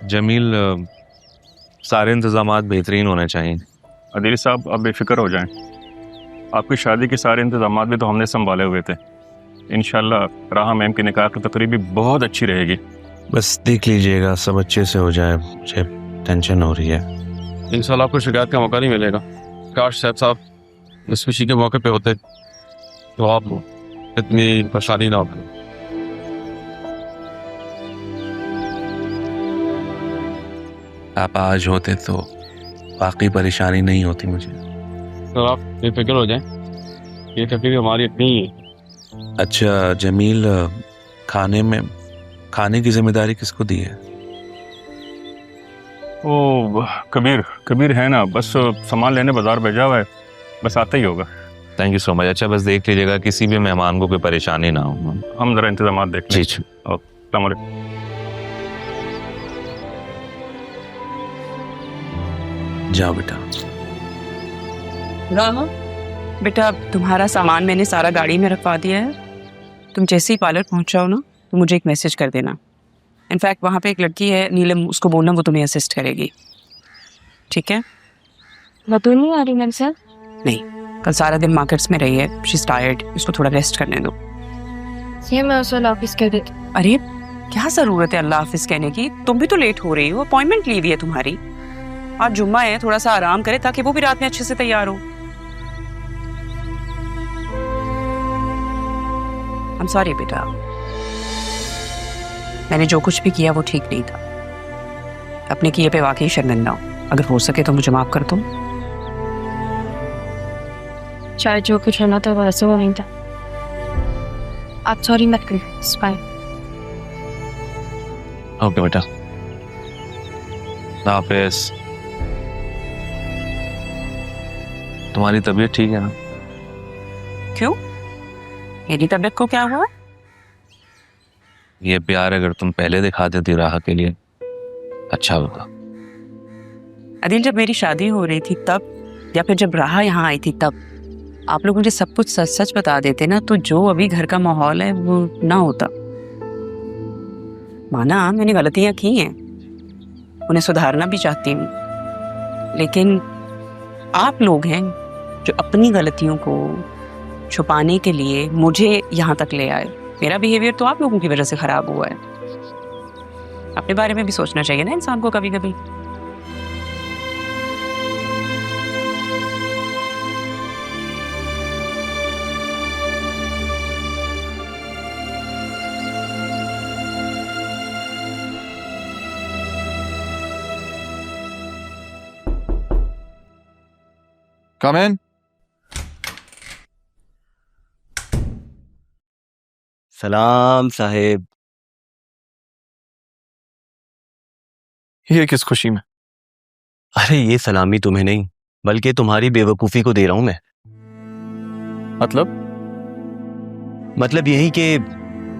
जमील, सारे इंतजामात बेहतरीन होने चाहिए। अदील साहब, आप बेफिक्र हो जाएं। आपकी शादी के सारे इंतजामात भी तो हमने संभाले हुए थे। इंशाल्लाह राहा मैम की निकाह की तकरीब भी बहुत अच्छी रहेगी। बस देख लीजिएगा सब अच्छे से हो जाए, मुझे टेंशन हो रही है। इंशाल्लाह आपको शिकायत का मौका नहीं मिलेगा। काश साहब साहब इस खुशी के मौके पे होते तो आप इतनी परेशानी ना होती। आप आज होते तो बाकी परेशानी नहीं होती मुझे। तो आप बेफिक्र हो जाएं, ये तकलीफ हमारी इतनी ही है। अच्छा जमील, खाने की जिम्मेदारी किसको दी है? ओ कबीर है ना, बस सामान लेने बाजार भेजा हुआ है, बस आता ही होगा। Thank you so much. अच्छा बस देख लीजिएगा किसी भी मेहमान को कोई परेशानी ना हो। हम जरा इंतजाम देख लें। जी। अस्सलाम वालेकुम। जाओ बेटा। रामा बेटा, तुम्हारा सामान मैंने सारा गाड़ी में रखवा दिया है। तुम जैसे ही पार्लर पहुंच जाओ ना तो मुझे एक मैसेज कर देना। इनफैक्ट वहाँ पे एक लड़की है नीलम, उसको बोलना वो तुम्हें असिस्ट करेगी, ठीक है? बतूल नहीं आ रही मेरे साथ? नहीं, कल सारा दिन मार्केट्स में रही है, शी इज टायर्ड, उसको थोड़ा रेस्ट करने दो। ये मैं उस वाला ऑफिस कर देती हूँ। अरे क्या ज़रूरत है अल्लाह हाफिज कहने की? तुम भी तो लेट हो रही हो, अपॉइंटमेंट ली हुई है तुम्हारी। आज जुम्मा है, थोड़ा सा आराम करे ताकि वो भी रात में अच्छे से तैयार हो। I'm sorry बेटा, मैंने जो कुछ भी किया वो ठीक नहीं था। अपने किए पे वाकई शर्मिंदा हूं। अगर हो सके तो मुझे माफ कर दो। चाहे जो कुछ होना था वो ऐसे वो नहीं था। आप सॉरी मत करिए, इट्स फाइन। ओके बेटा, हाफिज। तुम्हारी तबीयत ठीक है ना? क्यों, मेरी तबीयत को क्या हुआ? ये प्यार अगर तुम पहले दिखा देती राह के लिए अच्छा होगा। अदिल, जब मेरी शादी हो रही थी तब, या फिर जब राहा यहाँ आई थी तब, आप लोग मुझे सब कुछ सच सच बता देते ना तो जो अभी घर का माहौल है वो ना होता। माना मैंने गलतियां की हैं, उन्हें सुधारना भी चाहती हूँ, लेकिन आप लोग हैं जो अपनी गलतियों को छुपाने के लिए मुझे यहाँ तक ले आए। मेरा बिहेवियर तो आप लोगों की वजह से खराब हुआ है। अपने बारे में भी सोचना चाहिए ना इंसान को कभी कभी। Come in. सलाम साहेब। ये किस खुशी में? अरे ये सलामी तुम्हें नहीं बल्कि तुम्हारी बेवकूफ़ी को दे रहा हूं मैं। मतलब यही कि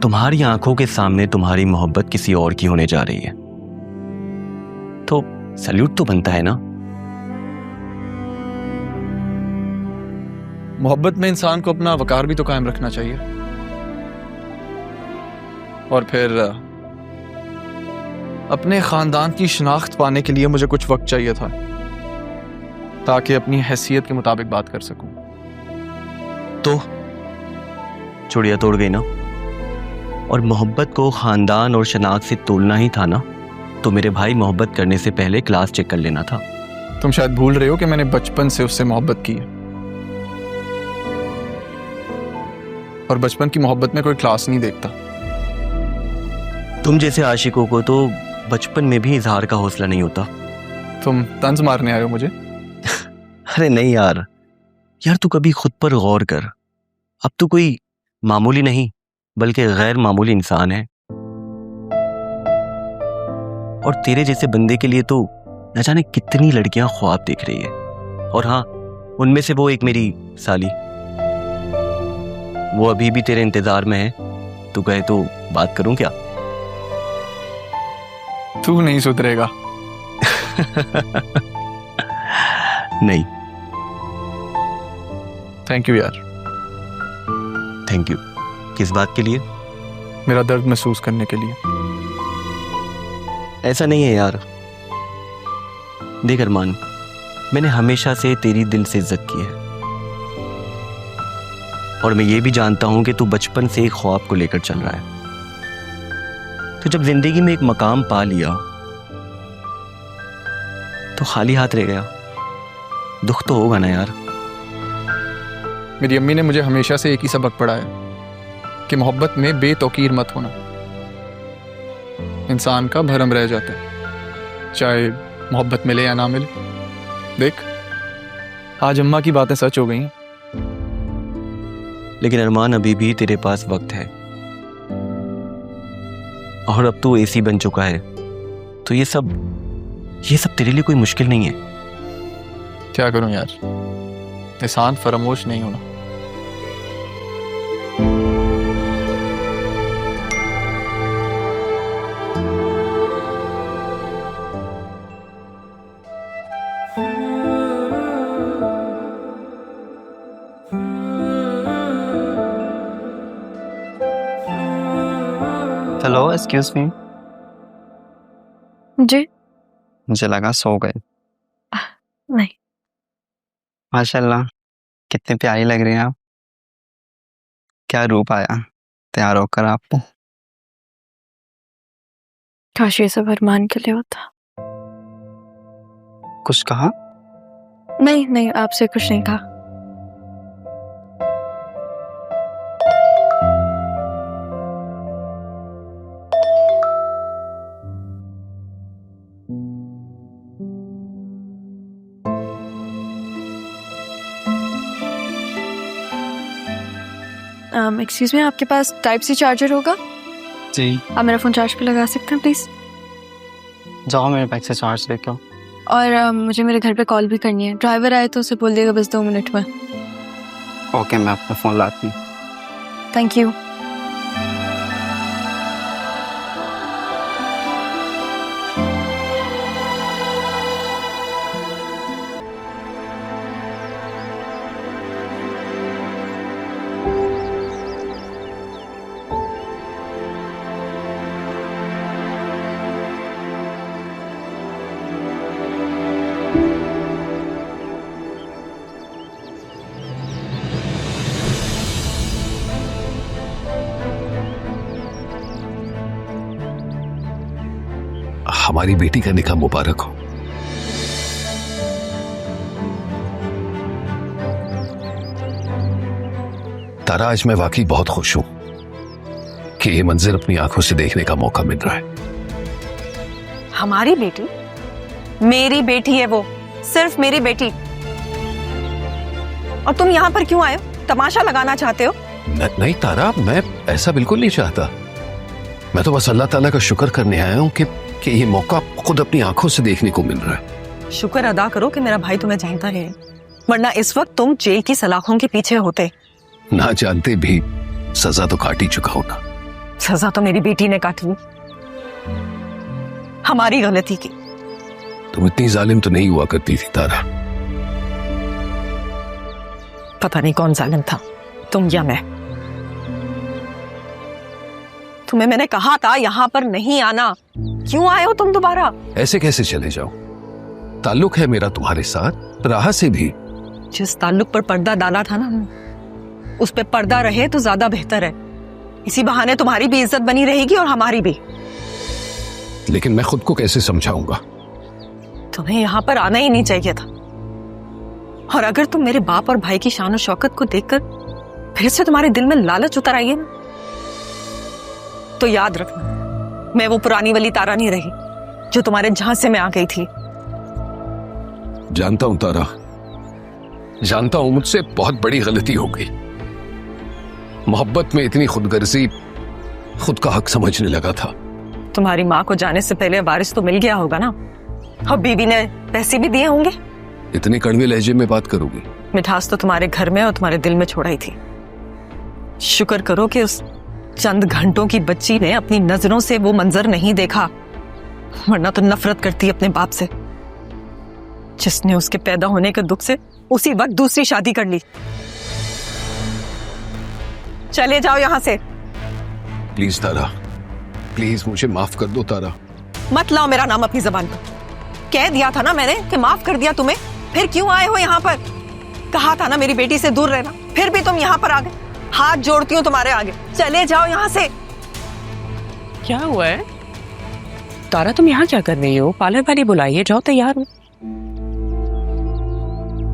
तुम्हारी आंखों के सामने तुम्हारी मोहब्बत किसी और की होने जा रही है, तो सल्यूट तो बनता है ना। मोहब्बत में इंसान को अपना वकार भी तो कायम रखना चाहिए। और फिर अपने खानदान की शनाख्त पाने के लिए मुझे कुछ वक्त चाहिए था ताकि अपनी हैसियत के मुताबिक बात कर सकूं। तो चुड़िया तोड़ गई ना। और मोहब्बत को खानदान और शनाख्त से तोलना ही था ना, तो मेरे भाई मोहब्बत करने से पहले क्लास चेक कर लेना था। तुम शायद भूल रहे हो कि मैंने बचपन से उससे मोहब्बत की है, और बचपन की मोहब्बत में कोई क्लास नहीं देखता। तुम जैसे आशिकों को तो बचपन में भी इजहार का हौसला नहीं होता। तुम तंज मारने आए हो मुझे? अरे नहीं यार तू कभी खुद पर गौर कर। अब तू कोई मामूली नहीं बल्कि गैर मामूली इंसान है, और तेरे जैसे बंदे के लिए तो न जाने कितनी लड़कियां ख्वाब देख रही है। और हाँ, उनमें से वो एक मेरी साली, वो अभी भी तेरे इंतजार में है। तू कहे तो बात करूं क्या? तू नहीं सुधरेगा। नहीं। थैंक यू यार। थैंक यू किस बात के लिए? मेरा दर्द महसूस करने के लिए। ऐसा नहीं है यार। देख अरमान, मैंने हमेशा से तेरी दिल से इज्जत की है, और मैं ये भी जानता हूं कि तू बचपन से एक ख्वाब को लेकर चल रहा है। तो जब जिंदगी में एक मकाम पा लिया तो खाली हाथ रह गया, दुख तो होगा ना यार। मेरी अम्मी ने मुझे हमेशा से एक ही सबक पढ़ाया कि मोहब्बत में बेतौकीर मत होना। इंसान का भरम रह जाता है, चाहे मोहब्बत मिले या ना मिले। देख, आज अम्मा की बातें सच हो गई। लेकिन अरमान, अभी भी तेरे पास वक्त है, और अब तू एसी बन चुका है, तो ये सब तेरे लिए कोई मुश्किल नहीं है। क्या करूं यार, इंसान फरामोश नहीं होना। Hello, excuse me. जी मुझे लगा सो गए। नहीं। माशाल्लाह, कितनी प्यारी लग रही हैं आप। क्या रूप आया तैयार होकर आपको। काश ये सब अरमान के लिए होता। कुछ कहा? नहीं नहीं, आपसे कुछ नहीं कहा। एक्सक्यूज मी, आपके पास टाइप सी चार्जर होगा? जी, आप मेरा फ़ोन चार्ज पे लगा सकते हैं प्लीज़? जाओ मेरे बैग से चार्ज लेके आओ। और मुझे मेरे घर पे कॉल भी करनी है। ड्राइवर आए तो उसे बोल देगा बस 2 मिनट में। ओके, मैं अपना फ़ोन लाती हूँ। Thank you. हमारी बेटी का निकाह मुबारक हो। तारा, आज मैं वाकई बहुत खुश हूं कि ये मंजर अपनी आंखों से देखने का मौका मिल रहा है। हमारी बेटी? मेरी बेटी है वो, सिर्फ मेरी बेटी। और तुम यहाँ पर क्यों आए हो? तमाशा लगाना चाहते हो? नहीं तारा, मैं ऐसा बिल्कुल नहीं चाहता। मैं तो बस अल्लाह ताला का शुक्र करने आया हूं कि ये मौका खुद अपनी आंखों से देखने को मिल रहा है। शुक्र अदा करो कि मेरा भाई तुम्हें जानता है, वरना इस वक्त तुम जेल की सलाखों के पीछे होते। ना जानते भी सजा तो काट ही चुका हूं ना। सजा तो मेरी बेटी ने काटी, हमारी गलती की। तुम इतनी जालिम तो नहीं हुआ करती थी तारा। पता नहीं कौन जालिम था, तुम या मैं। तुम्हें मैंने कहा था यहाँ पर नहीं आना, क्यों आए हो तुम दोबारा? ऐसे कैसे चले जाओ? ताल्लुक है मेरा तुम्हारे साथ, राह से भी। जिस ताल्लुक पर पर्दा डाला था ना, उस पे पर्दा रहे तो ज्यादा बेहतर है। इसी बहाने तुम्हारी भी इज्जत बनी रहेगी और हमारी भी। लेकिन मैं खुद को कैसे समझाऊंगा? तुम्हें यहाँ पर आना ही नहीं चाहिए था। और अगर तुम मेरे बाप और भाई की शान और शौकत को देखकर फिर से तुम्हारे दिल में लालच उतर आई है ना, तो याद रखना, मैं वो पुरानी वाली तारा नहीं रही जो तुम्हारे झांसे में आ गई थी। जानता हूं तारा, जानता हूं मुझसे बहुत बड़ी गलती हो गई। मोहब्बत में इतनी खुदगर्जी, खुद का हक समझने लगा था। तुम्हारी माँ को जाने से पहले वारिस तो मिल गया होगा ना, और बीवी ने पैसे भी दिए होंगे। इतने कड़वे लहजे में बात करोगी? मिठास तो तुम्हारे घर में और तुम्हारे दिल में छोड़ाई थी। शुक्र करो कि उस चंद घंटों की बच्ची ने अपनी नजरों से वो मंजर नहीं देखा, वरना तो नफरत करती अपने बाप से, जिसने उसके पैदा होने के दुख से उसी वक्त दूसरी शादी कर ली। चले जाओ यहां से। प्लीज तारा, प्लीज मुझे माफ कर दो तारा। मत लाओ मेरा नाम अपनी जबान पर। कह दिया था ना मैंने कि माफ कर दिया तुम्हें, फिर क्यों आए हो यहाँ पर? कहा था ना मेरी बेटी से दूर रहना, फिर भी तुम यहाँ पर आ गए। हाथ जोड़ती हूँ तुम्हारे आगे, चले जाओ यहाँ से। क्या हुआ है तारा, तुम यहाँ क्या कर रही हो? पार्लर वाली बुलाई है, जाओ तैयार हो।